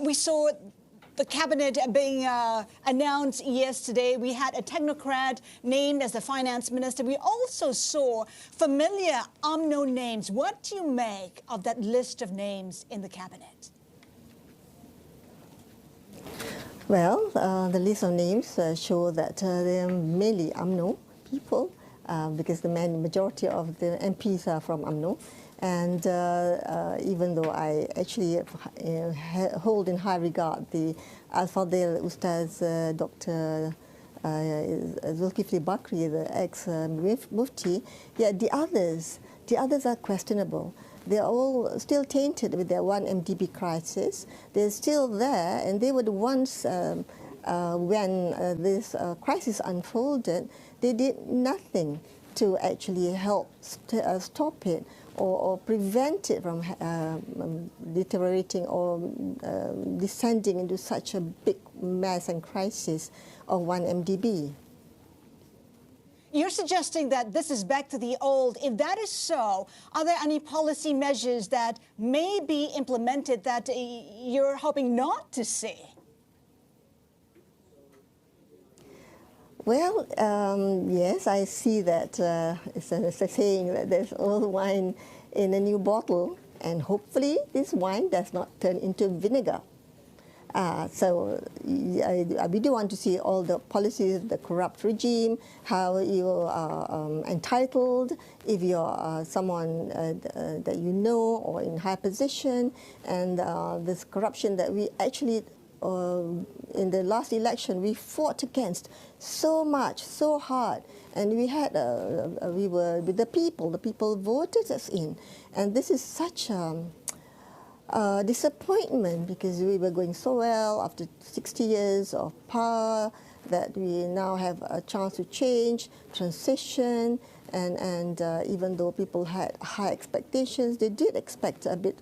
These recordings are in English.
We saw the cabinet being announced yesterday. We had a technocrat named as the finance minister. We also saw familiar UMNO names. What do you make of that list of names in the cabinet? Well, the list of names show that they are mainly UMNO people because the majority of the MPs are from UMNO. And even though I actually hold in high regard the Al-Fadil Ustaz Dr. Zulkifli Bakri, the ex-Mufti, yet the others are questionable. They're all still tainted with their 1MDB crisis. They're still there, and they were the ones when this crisis unfolded, they did nothing to actually help stop it or prevent it from deteriorating or descending into such a big mess and crisis of 1MDB. You're suggesting that this is back to the old. If that is so, are there any policy measures that may be implemented that you're hoping not to see? Well, yes, I see that it's a saying that there's old wine in a new bottle, and hopefully this wine does not turn into vinegar. So we do want to see all the policies, the corrupt regime, how you are entitled, if you're someone that you know or in high position, and this corruption that we actually, in the last election, we fought against so much, so hard, and we had, we were with the people voted us in, and this is such disappointment because we were going so well after 60 years of power that we now have a chance to change, transition, and even though people had high expectations, they did expect a bit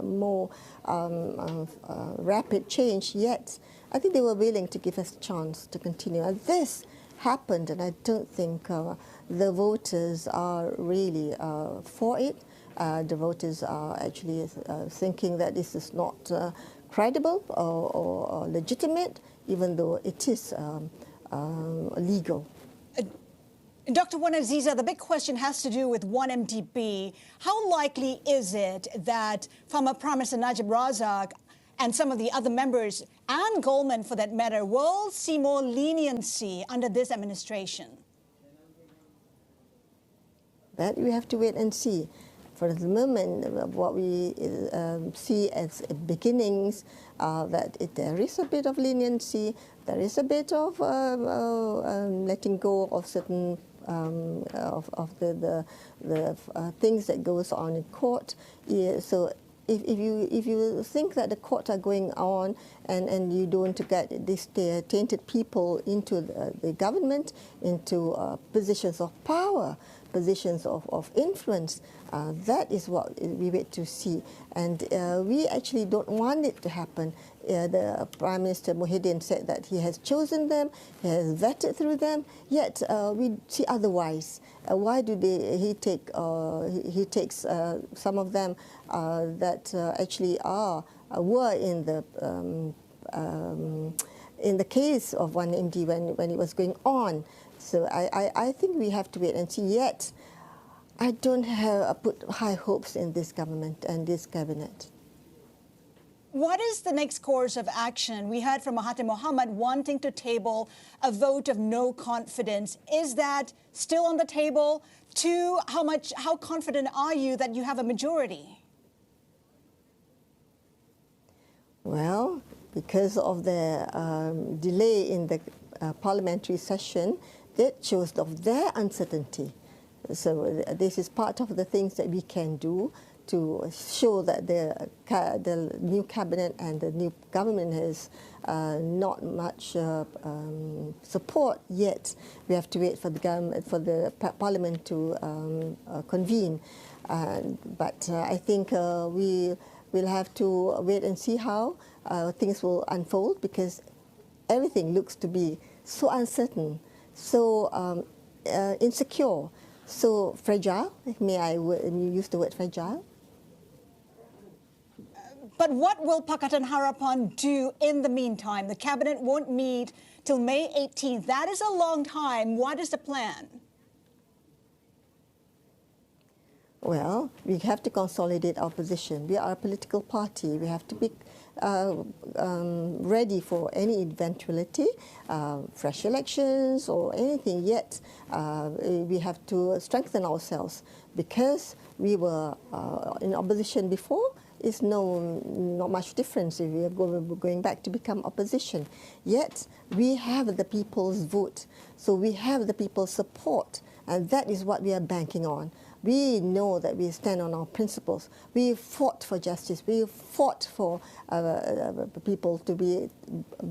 more rapid change, yet I think they were willing to give us a chance to continue. And this happened, and I don't think the voters are really for it. The voters are actually thinking that this is not credible or legitimate, even though it is legal. Dr. Azizah, the big question has to do with 1MDB. How likely is it that former Prime Minister Najib Razak and some of the other members, and Goldman for that matter, will see more leniency under this administration? That we have to wait and see. For the moment, what we see as beginnings, that there is a bit of leniency, there is a bit of letting go of certain of the things that goes on in court. Yeah, so if you think that the courts are going on and you don't get these tainted people into the government, into positions of power, positions of influence, that is what we wait to see. And we actually don't want it to happen. The Prime Minister Muhyiddin said that he has chosen them, he has vetted through them, yet we see otherwise. Why do he takes some of them that actually were in the case of 1MD when it was going on. So I think we have to wait and see. Yet I don't put high hopes in this government and this cabinet. What is the next course of action? We heard from Mahathir Mohamad wanting to table a vote of no confidence. Is that still on the table? Two, how confident are you that you have a majority? Well, because of the delay in the parliamentary session, that shows of their uncertainty. So this is part of the things that we can do to show that the new cabinet and the new government has not much support yet. We have to wait for the government, for the parliament to convene. But I think we will have to wait and see how things will unfold, because everything looks to be so uncertain, so insecure, so fragile. May I use the word fragile? But what will Pakatan Harapan do in the meantime? The cabinet won't meet till May 18th. That is a long time. What is the plan? Well, we have to consolidate our position. We are a political party. We have to be ready for any eventuality, fresh elections or anything. Yet we have to strengthen ourselves because we were in opposition before. It's not much difference if we are going back to become opposition. Yet we have the people's vote, so we have the people's support, and that is what we are banking on. We know that we stand on our principles. We fought for justice. We fought for people to be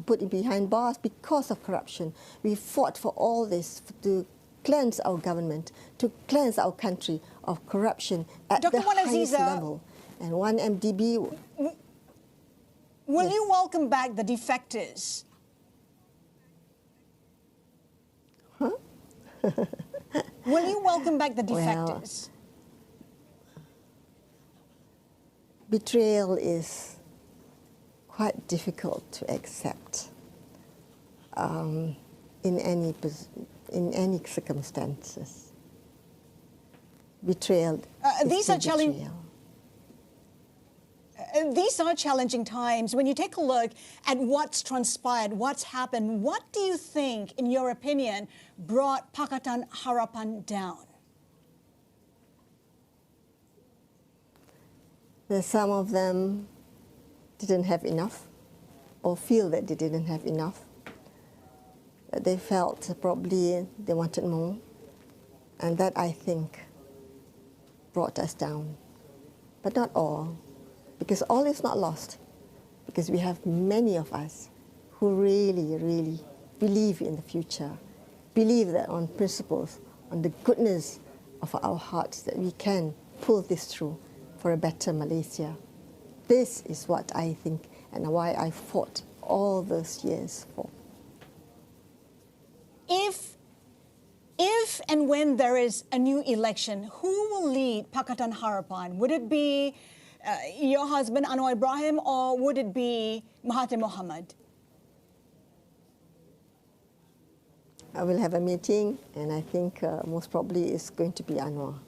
put behind bars because of corruption. We fought for all this to cleanse our government, to cleanse our country of corruption at Dr. the highest Azizah, level. And 1MDB... Will Yes. you welcome back the defectors? Huh? Will you welcome back the Well, defectors? betrayal is quite difficult to accept in any circumstances. Betrayal These is are betrayal. These are challenging times. When you take a look at what's transpired, what's happened, what do you think, in your opinion, brought Pakatan Harapan down? Some of them didn't have enough or feel that they didn't have enough. They felt probably they wanted more. And that, I think, brought us down. But not all, because all is not lost. Because we have many of us who really, really believe in the future, believe that on principles, on the goodness of our hearts, that we can pull this through for a better Malaysia. This is what I think and why I fought all those years for. If and when there is a new election, who will lead Pakatan Harapan? Would it be your husband, Anwar Ibrahim, or would it be Mahathir Mohamad? I will have a meeting, and I think most probably it's going to be Anwar.